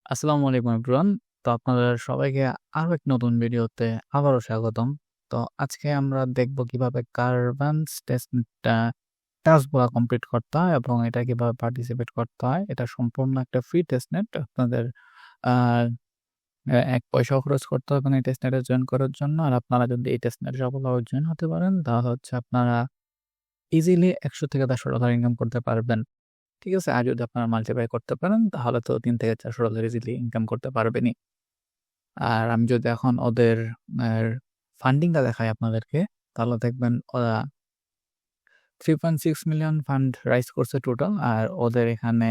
আসসালামু আলাইকুম এভরিওয়ান। তো আপনাদের সবাইকে আরো এক নতুন ভিডিওতে আবারও স্বাগতম। তো আজকে আমরা দেখব কিভাবে কার্ভান্স টাস্কগুলা কমপ্লিট করতে হয় এবং এটা কিভাবে পার্টিসিপেট করতে হয়। এটা সম্পূর্ণ একটা ফ্রি টেস্টনেট। আপনাদের আ ১ পয়সাও খরচ করতে হবে না এই টেস্টনেটে জয়েন করার জন্য। আর আপনারা যদি এই টেস্টনেটে সফলভাবে জয়েন হতে পারেন তাহলে হচ্ছে আপনারা ইজিলি $১০০-১৫০ ইনকাম করতে পারবেন। ঠিক আছে? আর যদি আপনারা মাল্টিপ্লাই করতে পারেন তাহলে তো $৩-৪০০ ইজিলি ইনকাম করতে পারবেনই। আর আমি যদি এখন ওদের ফান্ডিংটা দেখাই আপনাদেরকে, তাহলে দেখবেন ওরা 3.6 মিলিয়ন ফান্ড রাইজ করছে টোটাল। আর ওদের এখানে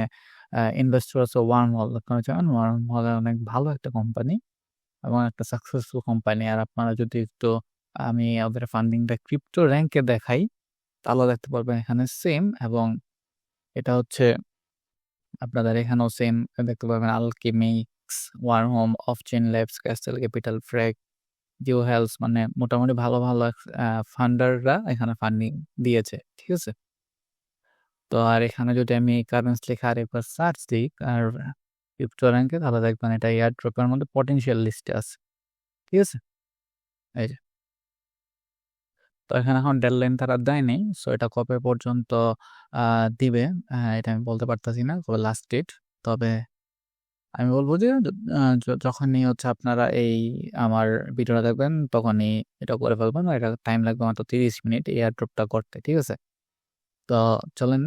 ইনভেস্টর আছে ওয়ার্মহল। আপনারা জানেন ওয়ার্মহল অনেক ভালো একটা কোম্পানি এবং একটা সাকসেসফুল কোম্পানি। আর আপনারা যদি একটু আমি ওদের ফান্ডিংটা ক্রিপ্টো র‍্যাংকে দেখাই, তাহলে দেখতে পারবেন এখানে সেম এবং এটা হচ্ছে আপনাদের এখানেও সেম দেখতে পাবেন Alchemix, Wormhole, Offchain Labs, Castle Capital, Frag, Geo Health মানে মোটামুটি ভালো ফান্ডাররা এখানে ফান্ডিং দিয়েছে। ঠিক আছে? তো আর এখানে যদি আমি কারেন্সি লিখে আরেকবার সার্চ দিই আর ক্রিপ্টো র‍্যাংকে তাহলে দেখবেন এটা এয়ার ড্রপের মধ্যে পটেনশিয়াল লিস্টে আছে। ঠিক আছে? এই যে। তো এখানে এখন ডেডলাইন তারা দেয়নি। সো এটা কবে পর্যন্ত আ দিবে এটা আমি বলতে পারতেছি না। কবে লাস্ট ডেট। তবে আমি বলব যে যখনই হচ্ছে আপনারা এই আমার ভিডিওটা দেখবেন তখনই এটা করে ফেলবেন। এটা টাইম লাগবে মাত্র ৩০ মিনিট এয়ার ড্রপটা করতে। ঠিক আছে? তো চলেন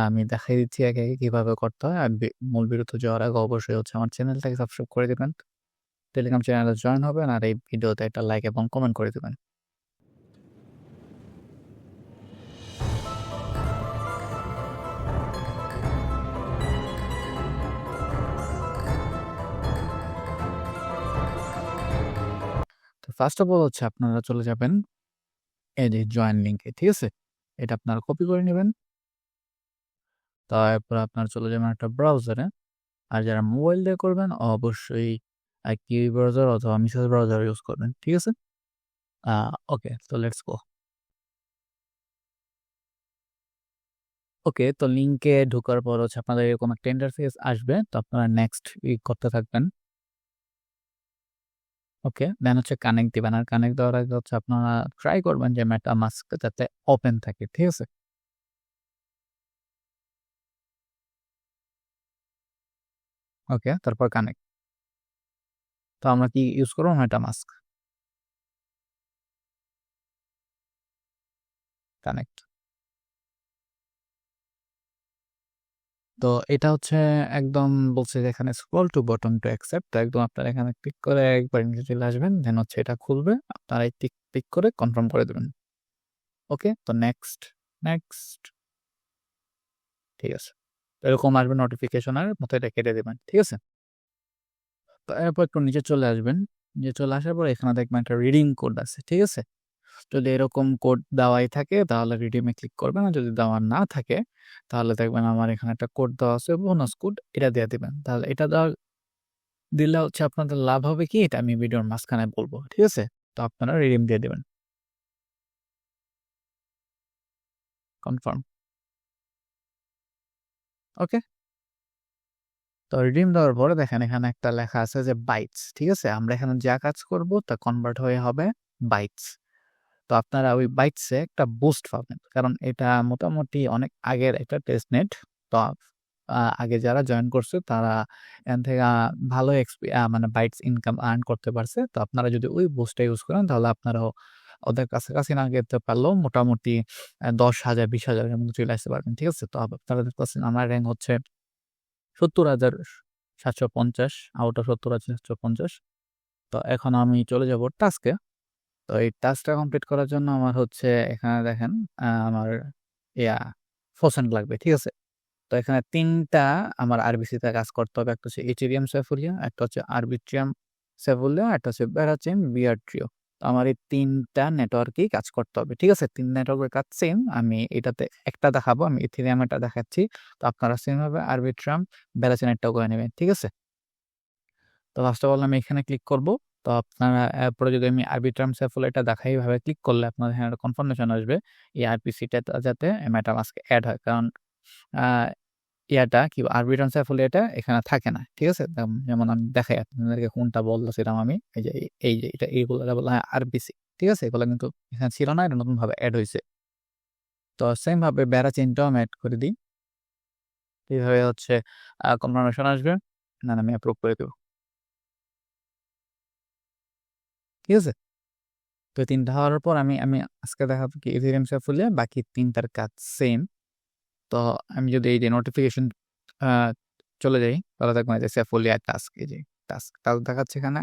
আমি দেখাই দিচ্ছি একে, একে কিভাবে করতে হয়। আর মূল ভিডিওতে যাওয়ার আগে অবশ্যই হচ্ছে আমার চ্যানেলটাকে সাবস্ক্রাইব করে দিবেন। টেলিগ্রাম চ্যানেলে জয়েন হবেন আর এই ভিডিওতে একটা লাইক এবং কমেন্ট করে দিবেন। তো ফার্স্ট অফ অল হচ্ছে আপনারা চলে যাবেন এই যে জয়েন লিংকে। ঠিক আছে? এটা আপনারা কপি করে নিবেন। তারপর আপনারা চলে যাবেন একটা ব্রাউজারে। আর যারা মোবাইল দিয়ে করবেন অবশ্যই কিউই ব্রাউজার অথবা মিসেস ব্রাউজার ইউজ করবেন। ঠিক আছে? আ ওকে, তো লেটস গো। ওকে, তো লিংকে ঢোকার পর হচ্ছে আপনাদের এরকম একটা ইন্টারফেস আসবে। তো আপনারা নেক্সট করতে থাকবেন। ওকে, দেন হচ্ছে কানেক্ট দিবেন। আর কানেক্ট দেওয়ার আগে হচ্ছে আপনারা ট্রাই করবেন যে MetaMask যাতে ওপেন থাকে। ঠিক আছে? ওকে, তারপর কানেক্ট। তো আমরা কি ইউজ করব? MetaMask। কানেক্ট। তো এটা হচ্ছে একদম বলছে যে এখানে scroll to bottom to accept. তো একদম আপনারা এখানে ক্লিক করে একবার নিচে চলে আসবেন। দেন হচ্ছে এটা খুলবে। আপনারা এই ক্লিক করে কনফার্ম করে দিবেন। ওকে, তো নেক্সট, নেক্সট। ঠিক আছে। তো এরকম আসবে নোটিফিকেশন আর মতো এটা কেটে দিবেন। ঠিক আছে? তো এরপর একটু নিচে চলে আসবেন। নিচে চলে আসার পর এখানে দেখবেন একটা রিডিম কোড আছে। ঠিক আছে? যদি এরকম কোড দেওয়াই থাকে তাহলে রিডিমে ক্লিক করবেন। আর যদি দেওয়া না থাকে তাহলে দেখবেন আমার এখানে একটা কোড দেওয়া আছে বোনাস কোড এটা দিয়ে দিবেন। তাহলে এটা দিলে হচ্ছে আপনাদের লাভ হবে কি এটা আমি ভিডিওর মাঝখানে বলব। ঠিক আছে? তো আপনারা রিডিম দিয়ে দিবেন। কনফার্ম। ওকে? তো রিডিম দেওয়ার পরে দেখেন এখানে একটা লেখা আছে যে বাইটস। ঠিক আছে? আমরা এখানে যা কাজ করব তা কনভার্ট হয়ে হবে বাইটস। তো আপনারা ওই বাইটসে একটা বুস্ট পাবেন। কারণ এটা মোটামুটি অনেক আগের একটা টেস্টনেট। তো আগে যারা জয়েন করছে তারা এখান থেকে ভালো মানে বাইটস ইনকাম আর্ন করতে পারছে। তো আপনারা যদি ওই বুস্টটা ইউজ করেন তাহলে আপনারাও ওদের কাছাকাছি না যেতে পারলেও মোটামুটি ১০,০০০, ২০,০০০ এর মধ্যে চলে আসতে পারবেন। ঠিক আছে? তো আপনারা দেখতেছেন আমার র‍্যাংক হচ্ছে ৭০,৭৫০ আউট অফ ৭০,৭৫০। তো এখন আমি চলে যাব টাস্কে। তো এই টাস্কটা কমপ্লিট করার জন্য আমার হচ্ছে এখানে দেখেন আমার ইয়া ফসেন্ট লাগবে। ঠিক আছে? তো এখানে ৩ টা আমার আরবিসিতে কাজ করতে হবে। একটা হচ্ছে ইথেরিয়াম সেফুলিয়া, একটা হচ্ছে আরবিট্রিয়াম সেফুলিয়া, একটা হচ্ছে ভেরাচেম বিআরট্রিও। তো আমার এই ৩ টা নেটওয়ার্কেই কাজ করতে হবে। ঠিক আছে? ৩ নেটওয়ার্কের কাজ সেম। আমি এটাতে একটা দেখাবো। আমি ইথেরিয়ামেরটা দেখাচ্ছি। তো আপনারা সেম ভাবে আরবিট্রাম, ভেরাচেমেরটাও করে নেবেন। ঠিক আছে? তো ফার্স্ট অফ অল আমি এখানে ক্লিক করব। তো আপনারা এরপরে যদি আমি আরবিট্রাম সেফুল এটা দেখাই এভাবে ক্লিক করলে আপনাদের এখানে একটা কনফার্মেশন আসবে। এই আরপিসিটা যাতে MetaMask এ এড হয়। কারণ আ ইয়াটা কি আরবিট্রাম সাইফুলিয়াটা এখানে থাকে না, ঠিক আছে? যেমন আমি দেখাই আপনাদেরকে কোনটা বলতেছিলাম আমি, এই যে এটা এইগুলো বলা হয় আরবিসি, ঠিক আছে? এগুলো কিন্তু এখানে ছিল না, এটা নতুন ভাবে অ্যাড হয়েছে। তো সেম ভাবে বেড়া চেইনটাও আমি অ্যাড করে দিই। এইভাবে হচ্ছে কনফার্মেশন আসবে, না আমি অ্যাপ্রুভ করে দেবো, ঠিক আছে? তো 3টা হওয়ার পর আমি আমি আজকে দেখাবো কি ইথেরিয়াম সাইফুলিয়া, বাকি 3টার কাজ সেম। তো আমি যদি এই যে নোটিফিকেশন চলে যাই, তাহলে দেখবেন যে সাইফুলিয়া টাস্ক, এই যে টাস্ক দেখাচ্ছে এখানে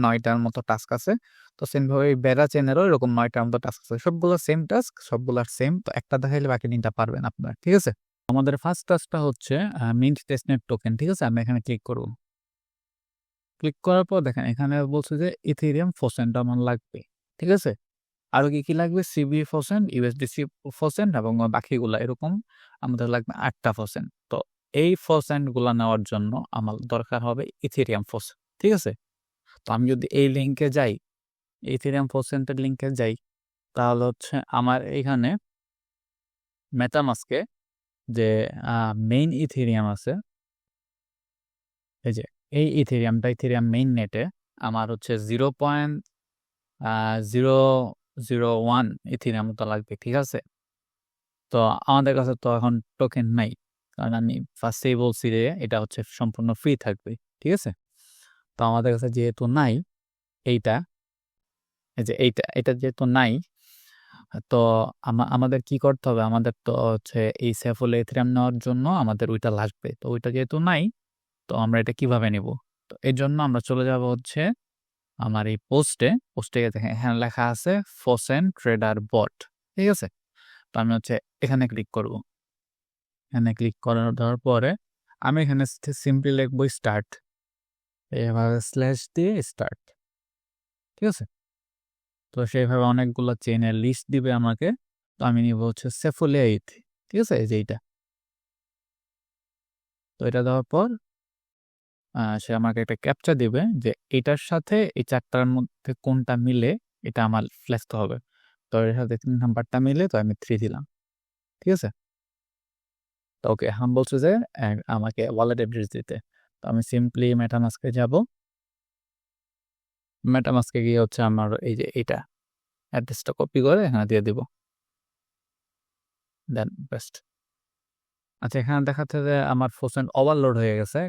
9টার মতো টাস্ক আছে। তো সেম ভাবে বেড়া চেনেরও এরকম 9টার মতো টাস্ক আছে, সবগুলো সেম টাস্ক, সবগুলোর সেম। তো একটা দেখাইলে বাকি 3টা পারবেন আপনারা, ঠিক আছে? আমাদের ফার্স্ট টাস্কটা হচ্ছে মিন্ট টেস্টনেট টোকেন, ঠিক আছে? আমি এখানে ক্লিক করব। ক্লিক করার পর দেখেন এখানে বলছে যে ইথেরিয়াম ফসেন্ট আমার লাগবে, ঠিক আছে? আরো কি লাগবে? সিবি ফসেন্ট, ইউএসডিসি ফসেন্ট এবং বাকিগুলা এরকম আমাদের লাগবে 8টা ফসেন্ট। তো এই ফসেন্ট গুলা নেওয়ার জন্য আমার দরকার হবে ইথেরিয়াম ফসেন্ট, ঠিক আছে? তো আমি যদি এই লিঙ্কে যাই, ইথেরিয়াম ফসেন্টের লিঙ্কে যাই, তাহলে হচ্ছে আমার এখানে মেটামাস্কে যে মেইন ইথেরিয়াম আছে, এই যে এই ইথেরিয়াম মেইন নেটে আমার হচ্ছে 0.001 ইথেরিয়াম তো লাগবে, ঠিক আছে? তো আমাদের কাছে তো এখন টোকেন নাই, কারণ আমি ফার্স্টেই বলছি যে এটা হচ্ছে সম্পূর্ণ ফ্রি থাকবে, ঠিক আছে? তো আমাদের কাছে যেহেতু নাই এইটা, এই যে এটা যেহেতু নাই, তো আমাদের কি করতে হবে? আমাদের তো হচ্ছে এই সেফুল ইথেরিয়াম নেওয়ার জন্য আমাদের ওইটা লাগবে। তো ওইটা যেহেতু নাই, তো আমরা এটা কিভাবে নিব? তো এর জন্য আমরা চলে যাব হচ্ছে আমার এই পোস্টে দেখেন এখানে লেখা আছে ফসেন ট্রেডার বট, ঠিক আছে? তো আমি হচ্ছে এখানে ক্লিক করব। এখানে ক্লিক দেওয়ার পরে আমি এখানে সিম্পলি লিখবো স্টার্ট, এভাবে স্ল্যাশ দিয়ে স্টার্ট, ঠিক আছে? তো সেইভাবে অনেকগুলো চেইনের লিস্ট দিবে আমাকে। তো আমি নিব হচ্ছে সেফুলিয়া ইথ, ঠিক আছে? এই যে এইটা। তো এটা দেওয়ার পর সে আমাকে একটা ক্যাপচা দিবে যে এটার সাথে এই 4টার মধ্যে কোনটা মিলে এটা আমার ফ্লেক্স হবে। তো এর সাথে 3 নাম্বারটা মিলে, তো আমি 3 দিলাম, ঠিক আছে? তো ওকে, এখন বলছে যে আমাকে ওয়ালেট অ্যাড্রেস দিতে। তো আমি সিম্পলি মেটামাস্কে যাব। মেটামাস্কে গিয়ে হচ্ছে আমার এই যে এইটা অ্যাড্রেসটা কপি করে এখানে দিয়ে দিব, দেন বেস্ট। আচ্ছা, এখানে দেখাচ্ছে যে আমার ফোসেন ওভারলোড হয়ে গেছে।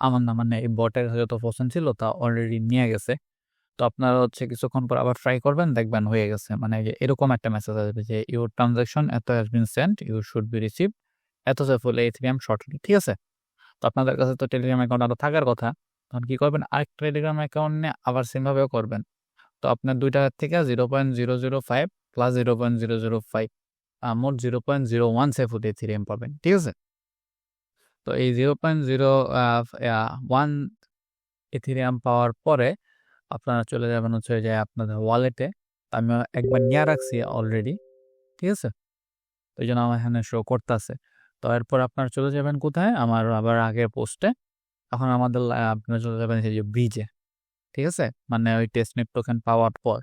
আমার না, মানে এই বটের যত ফোসেন ছিল তা অলরেডি নিয়ে গেছে। তো আপনারা হচ্ছে কিছুক্ষণ পর আবার ট্রাই করবেন, দেখবেন হয়ে গেছে। মানে যে এরকম একটা মেসেজ আসবে যে ইউর ট্রানজাকশন এত has been sent, you should be receive এত সেফুল ইথেরিয়াম শর্টলি, ঠিক আছে? তো আপনাদের কাছে তো টেলিগ্রাম অ্যাকাউন্ট আরো থাকার কথা, তখন কি করবেন? আরেক টেলিগ্রাম অ্যাকাউন্ট নিয়ে আবার সেম ভাবেও করবেন। তো আপনার 2 টাকার থেকে 0.005 প্লাস 0.005 মোট 0.01 সেফুল ইথেরিয়াম পাবেন, ঠিক আছে? তো এই 0.01 ইথেরিয়াম পাওয়ার পরে আপনারা চলে যাবেন হচ্ছে যে আপনাদের ওয়ালেটে। আমি একবার নিয়ে রাখছি অলরেডি, ঠিক আছে? তো এই জন্য আমার এখানে শো করতেছে। তো এরপর আপনারা চলে যাবেন কোথায়? আমার আবার আগের পোস্টে। এখন আমাদের আপনারা চলে যাবেন এই যে ব্রিজে, ঠিক আছে? মানে ওই টেস্টনেট টোকেন পাওয়ার পর।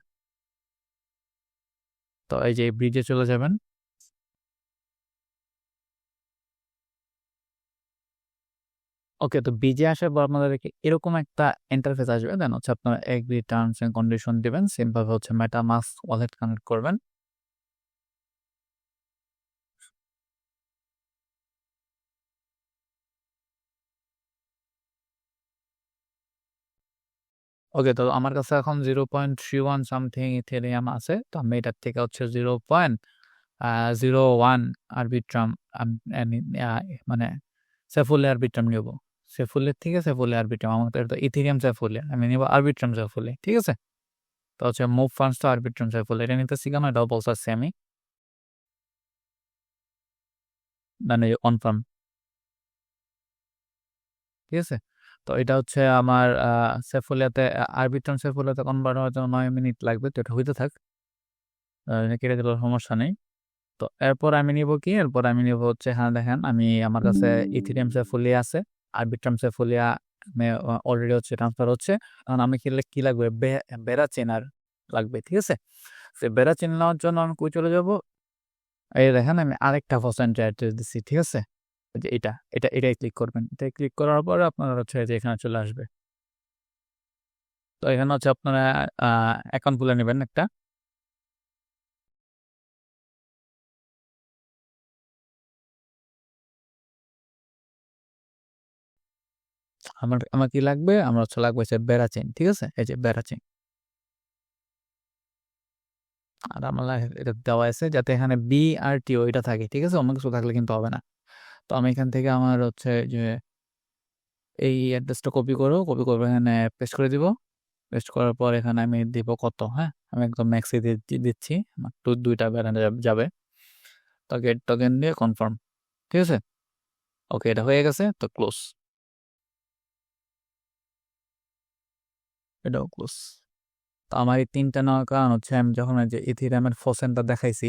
তো এই যে ব্রিজে চলে যাবেন। ওকে, তো ব্রিজে আসার পর আপনাদেরকে এরকম একটা ইন্টারফেস আসবে। দেন হচ্ছে আপনারা এগ্রি টার্মস এন্ড কন্ডিশন দিবেন। সেম ভাবে হচ্ছে মেটামাস্ক ওয়ালেট কানেক্ট করবেন। ওকে, তো আমার কাছে এখন 0.31 সামথিং ইথেরিয়াম আছে। তো আমি এটার থেকে হচ্ছে 0.01 আরবিট্রাম মানে সেফুলে আরবিট্রাম নিব। সেফুলের থেকে সেফুলে আরবিট্রাম, আমার তো ইথেরিয়াম সেফুলে, আমি নিব আরবিট্রাম সেফুলে, ঠিক আছে? তো হচ্ছে মুভ ফান্ডস তো আরবিট্রাম সেফুলে, এটা নিতে শিখানো, এটাও বলছি আমি, মানে কনফার্ম, ঠিক আছে? তো এটা হচ্ছে আমার সেফুলিয়াতে, আরবিট্রাম সেফুলিয়াতে কনভার্ট হওয়ার জন্য 9 মিনিট লাগবে। তো এটা হইতে থাক, কেটে দিলেও সমস্যা নেই। তো এরপর আমি নিব কি? এরপর আমি নিব হচ্ছে, হ্যাঁ দেখেন আমি আমার কাছে ইথেরিয়াম সেফুলিয়া আছে, আরবিট্রাম সেফুলিয়া অলরেডি হচ্ছে ট্রান্সফার হচ্ছে। কারণ আমি কি লাগবে? বেড়া চেনার লাগবে, ঠিক আছে? সে বেড়া চেন নেওয়ার জন্য আমি কই চলে যাব? এই দেখেন আমি আরেকটা পার্সেন্ট অ্যাড্রেস দিচ্ছি, ঠিক আছে? যে এটাই ক্লিক করবেন। এটাই ক্লিক করার পরে আপনার হচ্ছে যে এখানে চলে আসবে। তো এখানে হচ্ছে আপনারা অ্যাকাউন্ট খুলে নেবেন একটা। আমার কি লাগবে? আমার হচ্ছে লাগবে হচ্ছে বেড়া চেইন। ঠিক আছে? এই যে বেড়া চেইন। আর আমার এটা দেওয়া আছে যাতে এখানে BRTO এটা থাকে। ঠিক আছে? অন্য কিছু থাকলে কিন্তু হবে না। তো আমি এখান থেকে আমার হচ্ছে যে এই অ্যাড্রেসটা কপি করবো এখানে পেস্ট করে দিব। পেস্ট করার পর এখানে আমি দিব কত, হ্যাঁ? আমি একদম ম্যাক্সে দিচ্ছি। মাত্র ২ টা বেড়া যাবে। তো গেট টোকেন দিয়ে কনফার্ম। ঠিক আছে? ওকে, এটা হয়ে গেছে। তো ক্লোজ। এটাও ক্লোজ। তো আমার এই ৩ টা নেওয়ার কারণ হচ্ছে আমি যখন ওই যে ইথেরিয়ামের ফসেনটা দেখাইছি,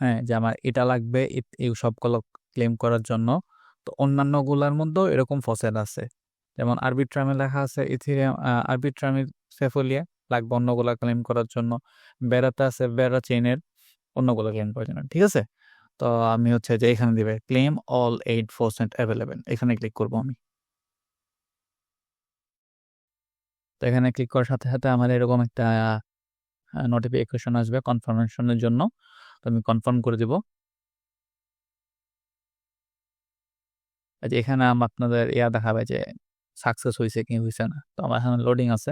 হ্যাঁ? যে আমার এটা লাগবে এই সবগুলো ক্লেম করার জন্য। তো অন্যান্যগুলার মধ্যেও এরকম ফসেন আছে। যেমন আরবিট্রামে লেখা আছে ইথেরিয়াম আরবিট্রামি সেফোলিয়া লাগবে অন্যগুলা ক্লেম করার জন্য। বেড়াতে আছে বেড়া চেইনের অন্যগুলো ক্লেম করার জন্য। ঠিক আছে? তো আমি হচ্ছে যে এখানে দিবে ক্লেম অল 8% অ্যাভেলেবেল। এখানে ক্লিক করব আমি। তো এখানে ক্লিক করার সাথে, সাথে আমার এরকম একটা নোটিফিকেশন আসবে কনফার্মেশনের জন্য। তো আমি কনফার্ম করে দিব। এই যে এখানে আপনাদের দেখাবে যে সাকসেস হইছে কি হইছে না। তো আমার এখানে লোডিং আছে।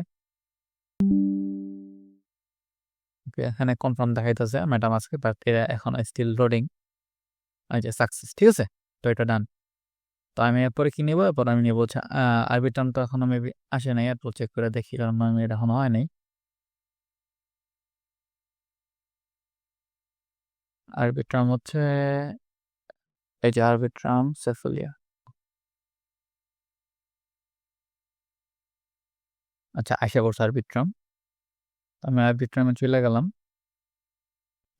এখানে কনফার্ম দেখাইতেছে মেটামাস্কে, বাট এটা এখন স্টিল লোডিং। এই যে সাকসেস। ঠিক আছে? তো এটা ডান। তো আমি এরপরে কি নেবো? এরপর আমি নেবো হচ্ছে আরবিট্রাম। তো এখনো মেবি আসে নাই, এরপর চেক করে দেখি, কারণ আমি এটা এখনো হয় নাই। আরবিট্রাম হচ্ছে এই যে আরবিট্রাম সেফুলিয়া। আচ্ছা, আশা করছে আরবিট্রাম। আমি আরবিট্রামে চলে গেলাম।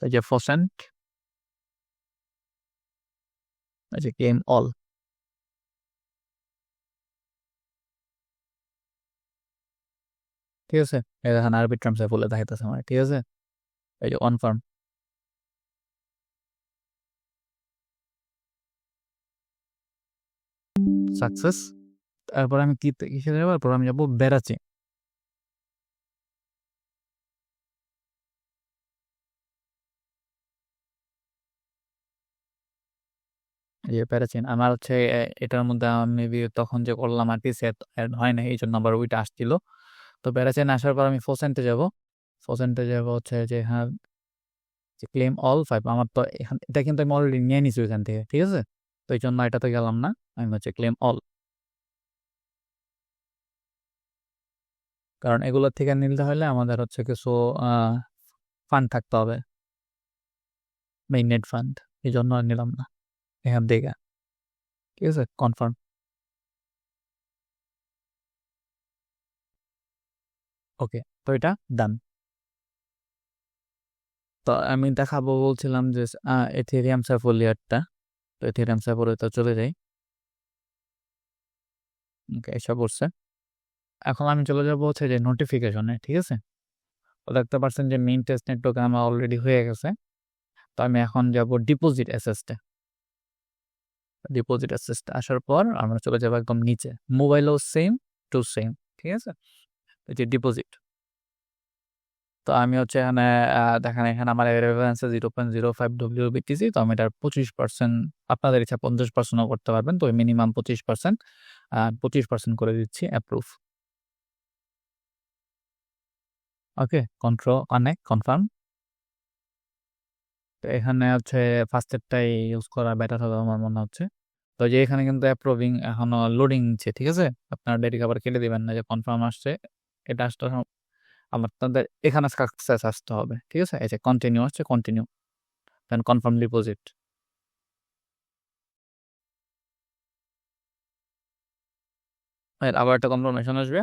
এই যে ফসেন্ট, এই যে গেম অল। ঠিক আছে? এই দেখেন আরবিট্রাম সেফুলিয়া দেখাইতেছে আমার। ঠিক আছে? এই যে কনফার্ম সাকসেস। তারপর আমি কিসে যাবো? তারপর আমি যাবো বেড়াচে। এই যে প্যারাচিন আমার হচ্ছে এটার মধ্যে আমি মেবি তখন যে করলাম আর কি সেট হয় না, এই জন্য আবার ওইটা আসছিল। তো প্যারাচিন আসার পর আমি ফোসেন্টে যাব। ফোসেন্টে যাব হচ্ছে যে হ্যাঁ, যে ক্লেম অল 5। আমার তো এখান এটা কিন্তু আমি অলরেডি নিয়ে নিছি ওইখান থেকে। ঠিক আছে? তো এই জন্য এটাতে গেলাম না। আমি হচ্ছে ক্লেম অল, কারণ এগুলোর থেকে নিতে হলে আমাদের হচ্ছে কিছু ফান্ড থাকতে হবে, মেইন ফান্ড। এই জন্য আর নিলাম না এখান থেকে। ঠিক আছে? কনফার্ম। ওকে, তো এটা ডান। তো আমি দেখাবো বলছিলাম যে এথেরিয়াম সাফোলিয়ারটা। তো এথেরিয়াম সাফোলিয়ারটা চলে যাই। ওকে, এসব করছে। এখন আমি চলে যাবো হচ্ছে যে নোটিফিকেশনে। ঠিক আছে? তো দেখতে পাচ্ছেন যে মেইন টেস্ট নেটওয়ার্ক আমার অলরেডি হয়ে গেছে। তো আমি এখন যাব ডিপোজিট অ্যাসেসটে। ডিপোজিট অ্যাসেসটে আসার পর আমরা চলে যাবো একদম নিচে। মোবাইলও সেম টু সেম। ঠিক আছে? এই যে ডিপোজিট। তো আমি হচ্ছে এখানে দেখেন এখানে আমার রেফারেন্স 0.05 WBTC। তো আমি এটার 25%, আপনাদের ইচ্ছা 50%ও করতে পারবেন। তো মিনিমাম 25%, 25% করে দিচ্ছি, অ্যাপ্রুভ। ওকে, কন্ট্রোল অনেক কনফার্ম। তো এখানে হচ্ছে ফার্স্টেরটাই ইউজ করা বেটার হবে আমার মনে হচ্ছে। তো যে এখানে কিন্তু অ্যাপ্রুভিং এখনো লোডিং নিচ্ছে। ঠিক আছে? আপনারা ডেডি খাবার কেটে দিবেন না, যে কনফার্ম আসছে। এটা আসতে আপনাদের এখানে সাকসেস আসতে হবে। ঠিক আছে? এই যে কন্টিনিউ আসছে, কন্টিনিউ, দেন কনফার্ম ডিপোজিট। আবার একটা কনফার্মেশন আসবে।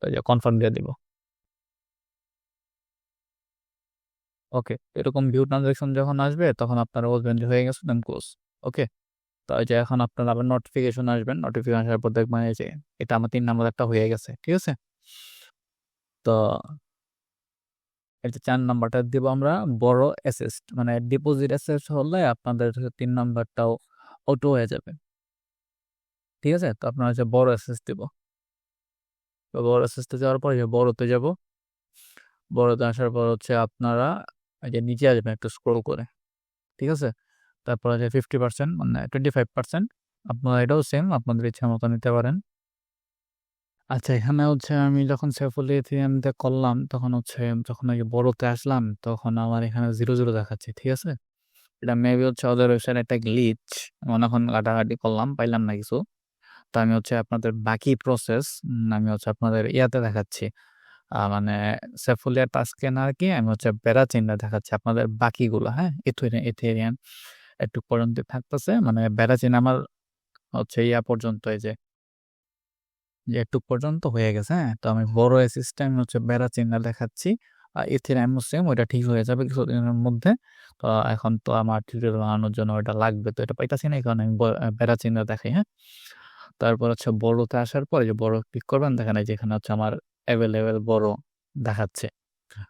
তো এই যে কনফার্ম দিয়ে দিব। ওকে, এরকম ভিউ ট্রানজাকশন যখন আসবে তখন আপনারা বলবেন যে হয়ে গেছে, দেন ক্লোজ। ওকে। তো এই যে এখন আপনার আবার নোটিফিকেশন আসবেন। নোটিফিকেশন আসার পর দেখবেন এই যে এটা আমার 3 নাম্বার একটা হয়ে গেছে। ঠিক আছে? তো এই যে 4 নাম্বারটা দিব আমরা বড় অ্যাসেস্ট, মানে ডিপোজিট অ্যাসেস্ট হলে আপনাদের 3 নাম্বারটাও অটো হয়ে যাবে। ঠিক আছে, তো আপনার হচ্ছে বড় অ্যাসেস্ট দিব। তো বড় অ্যাসেস্টে যাওয়ার পর যে বড়তে যাব, বড়তে আসার পর হচ্ছে আপনারা এই যে নিচে আসবেন একটু স্ক্রল করে। ঠিক আছে, তারপর আছে 50%, মানে 25%। আপনারা এটাও সেম আপনাদের ইচ্ছা মতো নিতে পারেন। আচ্ছা, এখানে হচ্ছে আমি যখন সেফুলি এথিএমতে করলাম তখন হচ্ছে যখন ওই বড়তে আসলাম তখন আমার এখানে 0 0 দেখাচ্ছে। ঠিক আছে, এটা মেবি হচ্ছে ওদের ওয়েবসাইট একটা গ্লিচ। এখন ঘাটাঘাটি করলাম, পাইলাম না কিছু। তো আমি হচ্ছে আপনাদের বাকি প্রসেস আমি হচ্ছে আপনাদের ইয়াতে দেখাচ্ছি, মানে সেফুলিয়ার টাস্কে না আর কি, আমি হচ্ছে বেড়া চিহ্ন দেখাচ্ছি আপনাদের বাকিগুলো। হ্যাঁ, ইথেরিয়ান একটু পর্যন্ত থাকতেছে, মানে বেড়া চিহ্ন আমার হচ্ছে ইয়া পর্যন্ত, এই যে একটু পর্যন্ত হয়ে গেছে। হ্যাঁ, তো আমি বড় সিস্টেম হচ্ছে বেড়া চিহ্ন দেখাচ্ছি। ইথেরিয়াম সেম, ওইটা ঠিক হয়ে যাবে কিছুদিনের মধ্যে। তো এখন তো আমার টিউটোরিয়াল বানানোর জন্য ওইটা লাগবে, তো এটা পাইতাছি না, এই কারণে আমি বেড়া চিহ্ন দেখাই। হ্যাঁ, তারপর হচ্ছে বড়তে আসার পরে যে বড় ক্লিক করবেন, দেখেন এই যেখানে হচ্ছে আমার অ্যাভেলেবেল বড় দেখাচ্ছে।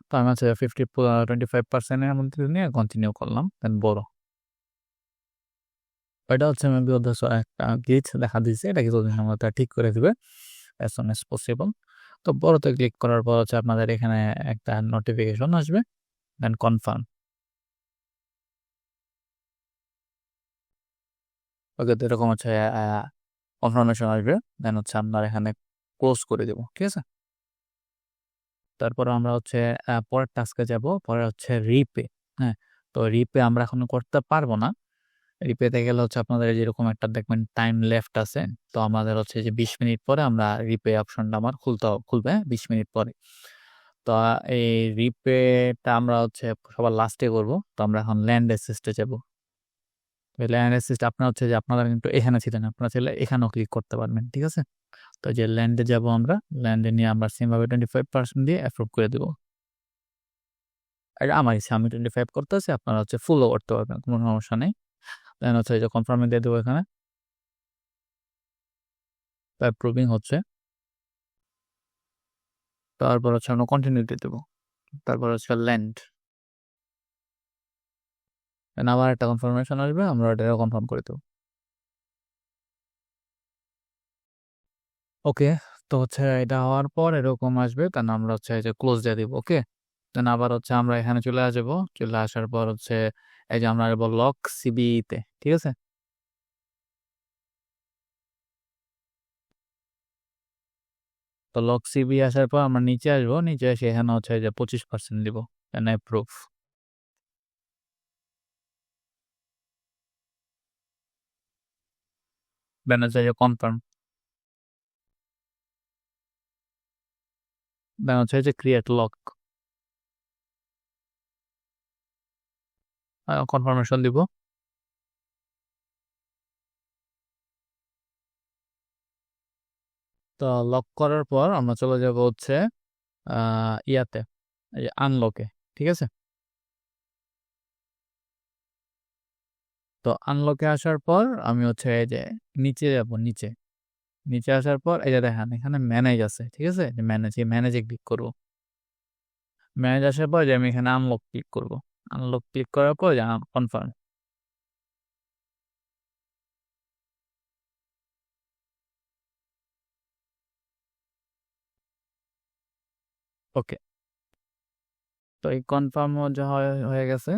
তো আমি হচ্ছে 25%-এর মধ্যে নিয়ে কন্টিনিউ করলাম, দেন বড়। ওইটা হচ্ছে মেবি ওদের একটা গ্লিচ দেখা দিচ্ছে, এটা কিছুদিনের মধ্যে ঠিক করে দিবে as soon as possible। তো বড়তে ক্লিক করার পর হচ্ছে আপনাদের এখানে একটা নোটিফিকেশন আসবে, দেন কনফার্ম। ওকে, তো এরকম হচ্ছে কনফার্মেশন আসবে, দেন হচ্ছে আপনার এখানে ক্লোজ করে দেবো। ঠিক আছে, তারপর আমরা হচ্ছে পরের টাস্কে যাব, পরে হচ্ছে রিপে। হ্যাঁ, তো রিপে আমরা এখন করতে পারবো না। রিপেতে গেলে হচ্ছে আপনাদের যেরকম একটা দেখবেন টাইম লেফট আছে, তো আমাদের হচ্ছে যে 20 মিনিট পরে আমরা রিপে অপশনটা আমার খুলবে 20 মিনিট পরে। তো এই রিপেটা আমরা হচ্ছে সবার লাস্টে করব। তো আমরা এখন ল্যান্ড অ্যাসিস্টে যাব। ল্যান্ড অ্যাসিস্ট আপনার হচ্ছে যে আপনারা কিন্তু এখানে ছিলেন, আপনারা চাইলে এখানেও ক্লিক করতে পারবেন। ঠিক আছে, তো যে ল্যান্ডে যাব, আমরা ল্যান্ডে নিয়ে আমরা সেমভাবে 25% দিয়ে অ্যাপ্রুভ করে দেবো। এটা আমার ইচ্ছা, আমি 25 করতেছি, আপনারা হচ্ছে ফুলও করতে পারবেন, কোনো সমস্যা নেই। দেন হচ্ছে এই যে কনফার্মে দিয়ে দেবো এখানে, অ্যাপ্রুভিং হচ্ছে। তারপর হচ্ছে আমরা কন্টিনিউ দিয়ে দেবো, তারপর হচ্ছে ল্যান্ড, আবার একটা কনফার্মেশন আসবে, আমরা এটা কনফার্ম করে দেবো। ওকে, তো হচ্ছে এটা হওয়ার পর এরকম আসবে, তার আমরা হচ্ছে এই যে ক্লোজ দিয়ে দিব। ওকে, দেন আবার হচ্ছে আমরা এখানে চলে আসবো, চলে আসার পর হচ্ছে এই যে আমরা আসবো লক সিবিতে। ঠিক আছে, তো লক সিবি আসার পর আমরা নিচে আসবো, নিচে এসে এখানে হচ্ছে এই যে 25% দিব, অ্যাপ্রুভ। দেন হচ্ছে এই যে কনফার্ম, দেন হচ্ছে এই যে ক্রিয়েট লক, কনফার্মেশন দিব। তো লক করার পর আমরা চলে যাব হচ্ছে ইয়াতে, এই আনলকে। ঠিক আছে, তো আনলকে আসার পর আমি হচ্ছে এই যে নিচে যাব, নিচে নিচে আসার পর এই যে দেখেন এখানে ম্যানেজ আছে। ঠিক আছে, ম্যানেজে ক্লিক করব। ম্যানেজ আসার পর যে আমি এখানে আনলক ক্লিক করব, আনলক ক্লিক করার পর যে কনফার্ম। ওকে, তো এই কনফার্ম হয়ে গেছে।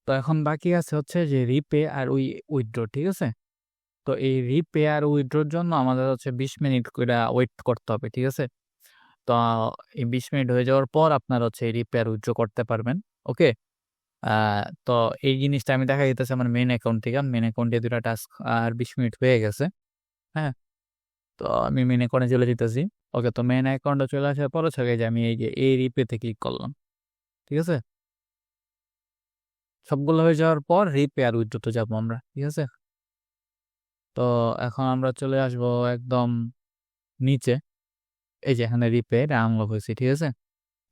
তো এখন বাকি আছে হচ্ছে যে রিপে আর উইথড্র। ঠিক আছে, তো এই রিপে আর উইথড্রোর জন্য আমাদের হচ্ছে 20 মিনিট করে ওয়েট করতে হবে। ঠিক আছে, তো এই 20 মিনিট হয়ে যাওয়ার পর আপনার হচ্ছে এই রিপে আর উইথড্র করতে পারবেন। ওকে, তো এই জিনিসটা আমি দেখা যেতেছে আমার মেইন অ্যাকাউন্ট থেকে, মেইন অ্যাকাউন্টে 2টা টাস্ক আর 20 মিনিট হয়ে গেছে। হ্যাঁ, তো আমি মেইন অ্যাকাউন্টে চলে যেতেছি। ওকে, তো মেইন অ্যাকাউন্টে চলে আসার পর হচ্ছে যে আমি এই যে এই রিপেতে ক্লিক করলাম। ঠিক আছে, সবগুলো হয়ে যাওয়ার পর রিপে আর উইথড্রোতে যাবো আমরা। ঠিক আছে, তো এখন আমরা চলে আসবো একদম নিচে, এই যে এখানে রিপে আনলক হয়েছে। ঠিক আছে,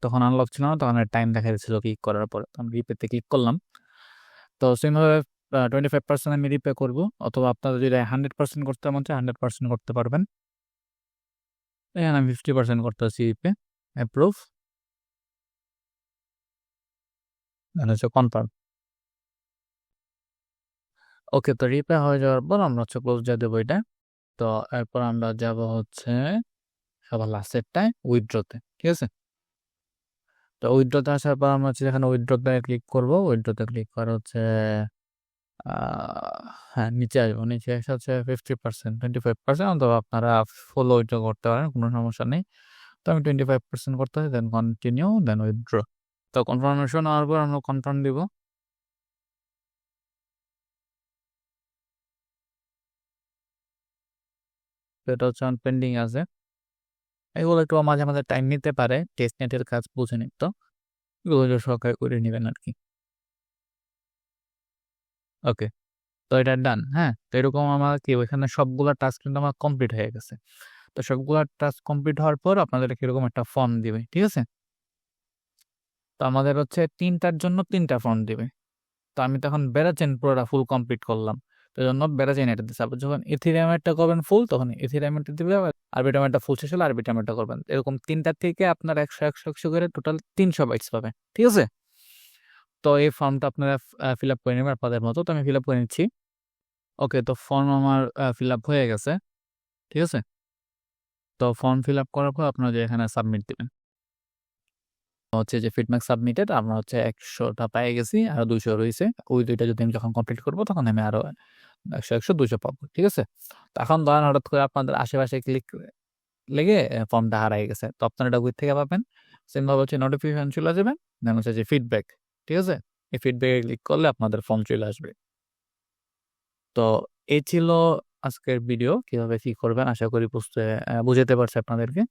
তখন আনলক ছিল না, তখন টাইম দেখা যাচ্ছিল ক্লিক করার পর, আমি রিপেতে ক্লিক করলাম। তো সেমভাবে 25% আমি রিপে করবো, অথবা আপনারা যদি 100% করতে মন চায় 100% করতে পারবেন। এখানে আমি 50% করতেছি রিপে, অ্যাপ্রুভ। দেন হচ্ছে কনফার্ম। ওকে, তো রিপ্লাই হয়ে যাওয়ার পর আমরা হচ্ছে ক্লোজ দিয়ে দেবো এটা। তো এরপর আমরা যাব হচ্ছে সবার লাস্টেরটায় উইথড্রতে, ঠিক আছে? তো উইথড্রতে আসার পর আমরা হচ্ছে যেখানে উইথড্রতে ক্লিক করবো, উইথড্রতে ক্লিক করে হচ্ছে হ্যাঁ নিচে আসবো, নিচে এসে হচ্ছে 50%, 25%, অথবা আপনারা ফুল উইথড্র করতে পারেন, কোনো সমস্যা নেই। তো আমি 25% করতে হয়, দেন কন্টিনিউ, দেন উইথড্র। তো কনফার্মেশন হওয়ার পর আমরা কনফার্ম দিব। এটা হচ্ছে পেন্ডিং আছে। এগুলো একটু মাঝে মাঝে টাইম নিতে পারে, টেস্ট নেটের কাজ বুঝে নিত, এগুলো সহকারে করে নেবেন আর কি। ওকে, তো এটা ডান। হ্যাঁ, তো এরকম আমার কি ওইখানে সবগুলা টাস্ক কিন্তু আমার কমপ্লিট হয়ে গেছে। তো সবগুলা টাস্ক কমপ্লিট হওয়ার পর আপনাদের কিরকম একটা ফর্ম দিবে, ঠিক আছে? তো আমাদের হচ্ছে 3টার জন্য 3টা ফর্ম দিবে। তো আমি তখন বেড়াচেন পুরোটা ফুল কমপ্লিট করলাম, তো জন্য বেড়াচেন এটা দিচ্ছে। আবার যখন ইথিরিয়ামেরটা করবেন ফুল, তখন ইথিরিয়ামেরটা দিবে, আরবিটামেরটা ফুল শেষ হলে আরবিটামেরটা করবেন। এরকম 3টা থেকে আপনার 100 করে টোটাল 300 বাইটস পাবে, ঠিক আছে? তো এই ফর্মটা আপনারা ফিল আপ করে নেবেন আপনাদের মতো। তো আমি ফিল আপ করে নিচ্ছি। ওকে, তো ফর্ম আমার ফিল আপ হয়ে গেছে, ঠিক আছে? তো ফর্ম ফিল আপ করার পর আপনারা যে এখানে সাবমিট দিবেন, হচ্ছে যে ফিডব্যাক সাবমিটেড, আমরা হচ্ছে 100টা পেয়ে গেছি, আর 200 রয়েছে। ওই দুইটা যদি আমি যখন কমপ্লিট করবো, তখন আমি আরো 100 200 পাবো, ঠিক আছে? তো এখন ধরেন হঠাৎ করে আপনাদের আশেপাশে ক্লিক লেগে ফর্মটা হারাই গেছে, তো আপনারা এটা কই থেকে পাবেন? সেম ভাবে হচ্ছে নোটিফিকেশন চলে যাবেন, দেন হচ্ছে যে ফিডব্যাক, ঠিক আছে? এই ফিডব্যাকে ক্লিক করলে আপনাদের ফর্ম চলে আসবে। তো এই ছিল আজকের ভিডিও, কিভাবে কি করবেন। আশা করি বুঝাতে পারছি আপনাদেরকে।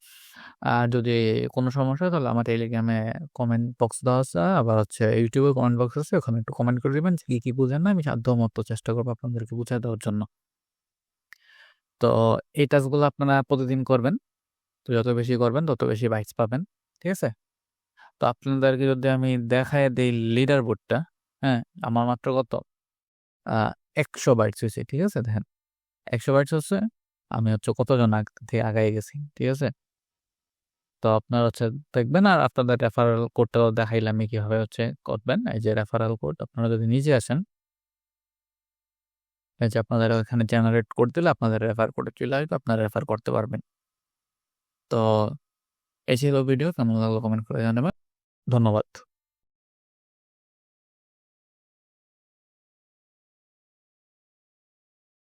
আর যদি কোনো সমস্যা হয়, তাহলে আমার টেলিগ্রামে কমেন্ট বক্স দেওয়া আছে, আবার হচ্ছে ইউটিউবে কমেন্ট বক্স আছে, ওখানে একটু কমেন্ট করে দিবেন কি কি বুঝেন না, আমি সাধ্যমতো চেষ্টা করবো আপনাদেরকে বুঝিয়ে দেওয়ার জন্য। তো এই টাস্কগুলো আপনারা প্রতিদিন করবেন, তো যত বেশি করবেন তত বেশি বাইটস পাবেন, ঠিক আছে? তো আপনাদেরকে যদি আমি দেখায় দেই লিডার বোর্ডটা, হ্যাঁ, আমার মাত্র কত 100 বাইটস হয়েছে, ঠিক আছে? দেখেন 100 বাইটস হচ্ছে, আমি হচ্ছে কতজন থেকে আগাই গেছি, ঠিক আছে? তো আপনার হচ্ছে দেখবেন, আর আপনাদের রেফারেল কোডটাও দেখাইলাম আমি কিভাবে হচ্ছে করবেন। এই যে রেফারেল কোড, আপনারা যদি নিজে আসেন, এই যে আপনাদের ওখানে জেনারেট কোড দিলে আপনাদের রেফার কোডে চলে আসবে, আপনারা রেফার করতে পারবেন। তো এই ছিল ভিডিও, কেমন লাগলো কমেন্ট করে জানাবেন। ধন্যবাদ।